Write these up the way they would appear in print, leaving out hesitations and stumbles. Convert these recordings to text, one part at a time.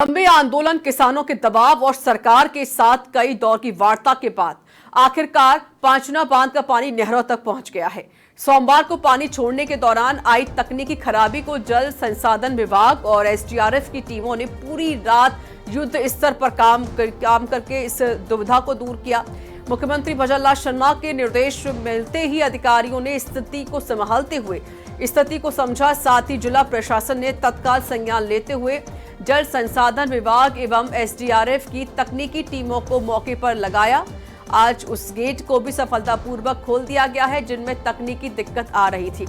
लंबे आंदोलन, किसानों के दबाव और सरकार के साथ कई दौर की वार्ता के बाद आखिरकार पांचना बांध का पानी नहरों तक पहुंच गया है। सोमवार को पानी छोड़ने के दौरान आई तकनीकी खराबी को जल संसाधन विभाग और एसडीआरएफ की टीमों ने पूरी रात युद्ध स्तर पर काम करके इस दुविधा को दूर किया। मुख्यमंत्री भजन लाल शर्मा के निर्देश मिलते ही अधिकारियों ने स्थिति को संभालते हुए स्थिति को समझा। साथ ही जिला प्रशासन ने तत्काल संज्ञान लेते हुए जल संसाधन विभाग एवं एसडीआरएफ की तकनीकी टीमों को मौके पर लगाया। आज उस गेट को भी सफलतापूर्वक खोल दिया गया है जिनमें तकनीकी दिक्कत आ रही थी।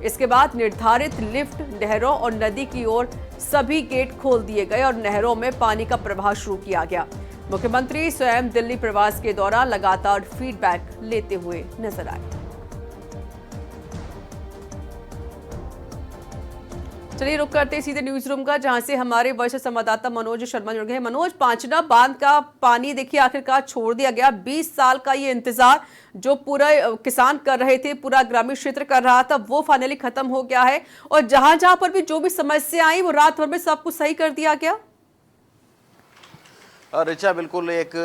इसके बाद निर्धारित लिफ्ट, नहरों और नदी की ओर सभी गेट खोल दिए गए और नहरों में पानी का प्रवाह शुरू किया गया। मुख्यमंत्री स्वयं दिल्ली प्रवास के दौरान लगातार फीडबैक लेते हुए नजर आए। चलिए रुक करते सीधे न्यूज रूम का, जहां से हमारे वरिष्ठ संवाददाता मनोज शर्मा जुड़ गए हैं। मनोज, पांचना बांध का पानी देखिए आखिरकार छोड़ दिया गया। 20 साल का ये इंतजार जो पूरा किसान कर रहे थे, पूरा ग्रामीण क्षेत्र कर रहा था, वो फाइनली खत्म हो गया है और जहां जहां पर भी जो भी समस्या आई वो रात भर में सब कुछ सही कर दिया गया। रिचा, बिल्कुल एक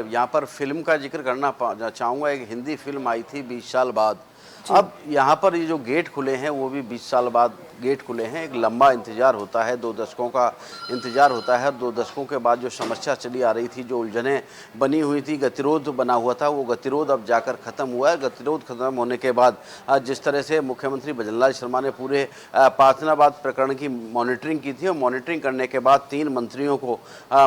यहाँ पर फिल्म का जिक्र करना चाहूँगा। एक हिंदी फिल्म आई थी 20 साल बाद। अब यहाँ पर ये जो गेट खुले हैं वो भी 20 साल बाद गेट खुले हैं। एक लंबा इंतजार होता है, 2 दशकों का इंतजार होता है। 2 दशकों के बाद जो समस्या चली आ रही थी, जो उलझनें बनी हुई थी, गतिरोध बना हुआ था, वो गतिरोध अब जाकर ख़त्म हुआ है। गतिरोध खत्म होने के बाद जिस तरह से मुख्यमंत्री भजन लाल शर्मा ने पूरे पाचनाबाद प्रकरण की मॉनिटरिंग की थी और मॉनिटरिंग करने के बाद 3 मंत्रियों को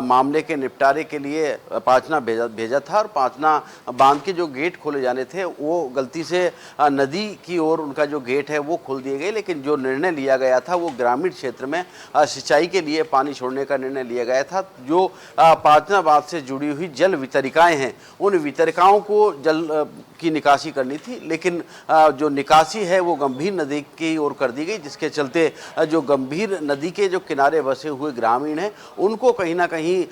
मामले के निपटारे के लिए पाचना भेजा था और पाचना बांध के जो गेट खोले जाने थे वो गलती से नदी की ओर उनका जो गेट है वो खोल दिए गए। लेकिन जो निर्णय लिया गया था वो ग्रामीण क्षेत्र में सिंचाई के लिए पानी छोड़ने का निर्णय लिया गया था। जो पाचना बांध से जुड़ी हुई जल वितरिकाएं हैं, उन वितरिकाओं को जल की निकासी करनी थी, लेकिन जो निकासी है वो गंभीर नदी की ओर कर दी गई, जिसके चलते जो गंभीर नदी के जो किनारे बसे हुए ग्रामीण हैं उनको कहीं ना कहीं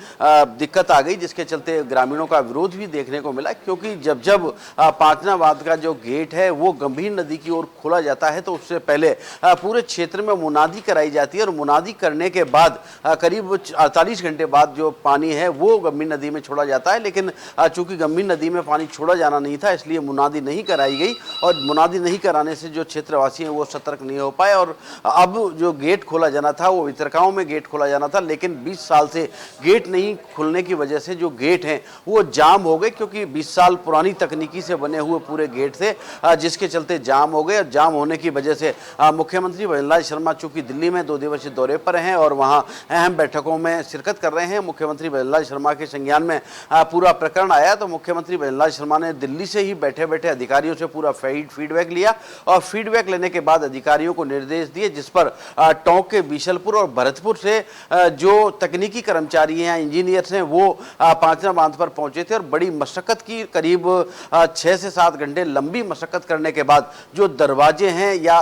दिक्कत आ गई, जिसके चलते ग्रामीणों का विरोध भी देखने को मिला। क्योंकि जब जब पाचना बांध का जो गेट है वो गंभीर नदी की ओर खोला जाता है तो उससे पहले पूरे क्षेत्र में मुनादी कराई जाती है और मुनादी करने के बाद करीब 48 घंटे बाद जो पानी है वो गंभीर नदी में छोड़ा जाता है। लेकिन चूंकि गंभीर नदी में पानी छोड़ा जाना नहीं था, इसलिए मुनादी नहीं कराई गई और मुनादी नहीं कराने से जो क्षेत्रवासी हैं वो सतर्क नहीं हो पाए और अब जो गेट खोला जाना था वो वितरकाओं में गेट खोला जाना था। लेकिन 20 साल से गेट नहीं खुलने की वजह से जो गेट हैं वो जाम हो गए, क्योंकि 20 साल पुरानी तकनीकी से बने हुए पूरे गेट थे, जिसके चलते जाम हो गए। जाम होने की वजह से मुख्यमंत्री भजन लाल शर्मा चूंकि दिल्ली में 2 दिवसीय दौरे पर हैं और वहां अहम बैठकों में शिरकत कर रहे हैं। मुख्यमंत्री भजन लाल शर्मा के संज्ञान में पूरा प्रकरण आया तो मुख्यमंत्री भजन लाल शर्मा ने दिल्ली से ही बैठे बैठे अधिकारियों से पूरा फीडबैक लिया और फीडबैक लेने के बाद अधिकारियों को निर्देश दिए, जिस पर टोंक के बीशलपुर और भरतपुर से जो तकनीकी कर्मचारी हैं, इंजीनियर्स हैं, वो पाचना बांध पर पहुंचे थे और बड़ी मशक्कत की, करीब 6 से 7 घंटे लंबी मशक्कत करने के बाद जो दरवाजे हैं या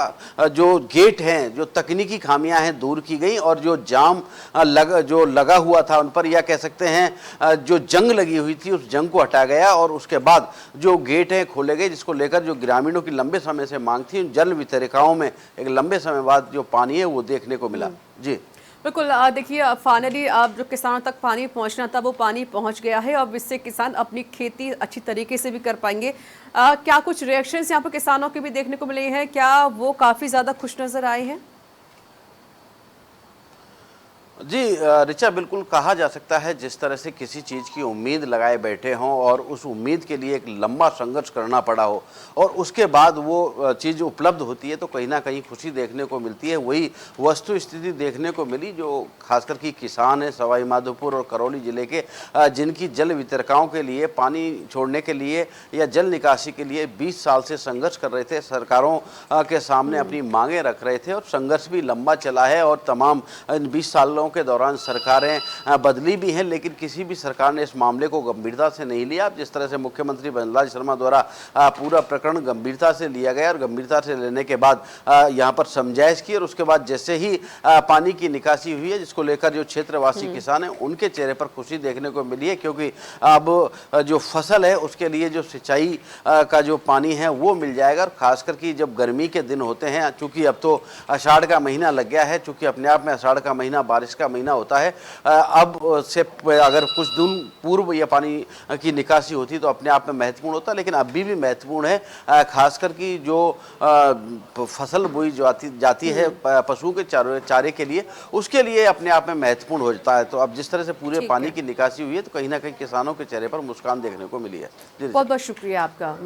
जो गेट हैं, जो तकनीकी खामियां हैं, दूर की गई और जो जाम जो लगा हुआ था उन पर, या कह सकते हैं जो जंग लगी हुई थी, उस जंग को हटाया गया और उसके बाद जो गेट हैं खोले गए, जिसको लेकर जो ग्रामीणों की लंबे समय से मांग थी, जल वितरिकाओं में एक लंबे समय बाद जो पानी है वो देखने को मिला। जी बिल्कुल, देखिए फाइनली अब जो किसानों तक पानी पहुंचना था वो पानी पहुंच गया है। अब इससे किसान अपनी खेती अच्छी तरीके से भी कर पाएंगे। क्या कुछ रिएक्शंस यहाँ पर किसानों के भी देखने को मिले हैं? क्या वो काफ़ी ज़्यादा खुश नज़र आए हैं? जी रिचा, बिल्कुल कहा जा सकता है जिस तरह से किसी चीज़ की उम्मीद लगाए बैठे हों और उस उम्मीद के लिए एक लंबा संघर्ष करना पड़ा हो और उसके बाद वो चीज़ उपलब्ध होती है तो कहीं ना कहीं खुशी देखने को मिलती है। वही वस्तु स्थिति देखने को मिली जो खासकर कि किसान हैं सवाई माधोपुर और करौली जिले के, जिनकी जल वितरकाओं के लिए पानी छोड़ने के लिए या जल निकासी के लिए 20 साल से संघर्ष कर रहे थे, सरकारों के सामने अपनी मांगें रख रहे थे और संघर्ष भी लंबा चला है और तमाम 20 सालों के दौरान सरकारें बदली भी हैं, लेकिन किसी भी सरकार ने इस मामले को गंभीरता से नहीं लिया। जिस तरह से मुख्यमंत्री भजन लाल शर्मा द्वारा पूरा प्रकरण गंभीरता से लिया गया और गंभीरता से लेने के बाद यहाँ पर समझाइश की और उसके बाद जैसे ही पानी की निकासी हुई है, जिसको लेकर जो क्षेत्रवासी किसान हैं उनके चेहरे पर खुशी देखने को मिली है, क्योंकि अब जो फसल है उसके लिए जो सिंचाई का जो पानी है वो मिल जाएगा। और खासकर कि जब गर्मी के दिन होते हैं, चूँकि अब तो आषाढ़ का महीना लग गया है, चूँकि अपने आप में आषाढ़ का महीना बारिश का महीना होता है। अब से अगर कुछ दिन पूर्व यह पानी की निकासी होती तो अपने आप में महत्वपूर्ण होता, लेकिन अभी भी महत्वपूर्ण है, खासकर कि जो फसल बोई जाती है पशुओं के चारे के लिए, उसके लिए अपने आप में महत्वपूर्ण हो जाता है। तो अब जिस तरह से पूरे पानी की निकासी हुई है तो कहीं ना कहीं किसानों के चेहरे पर मुस्कान देखने को मिली है। बहुत बहुत शुक्रिया आपका।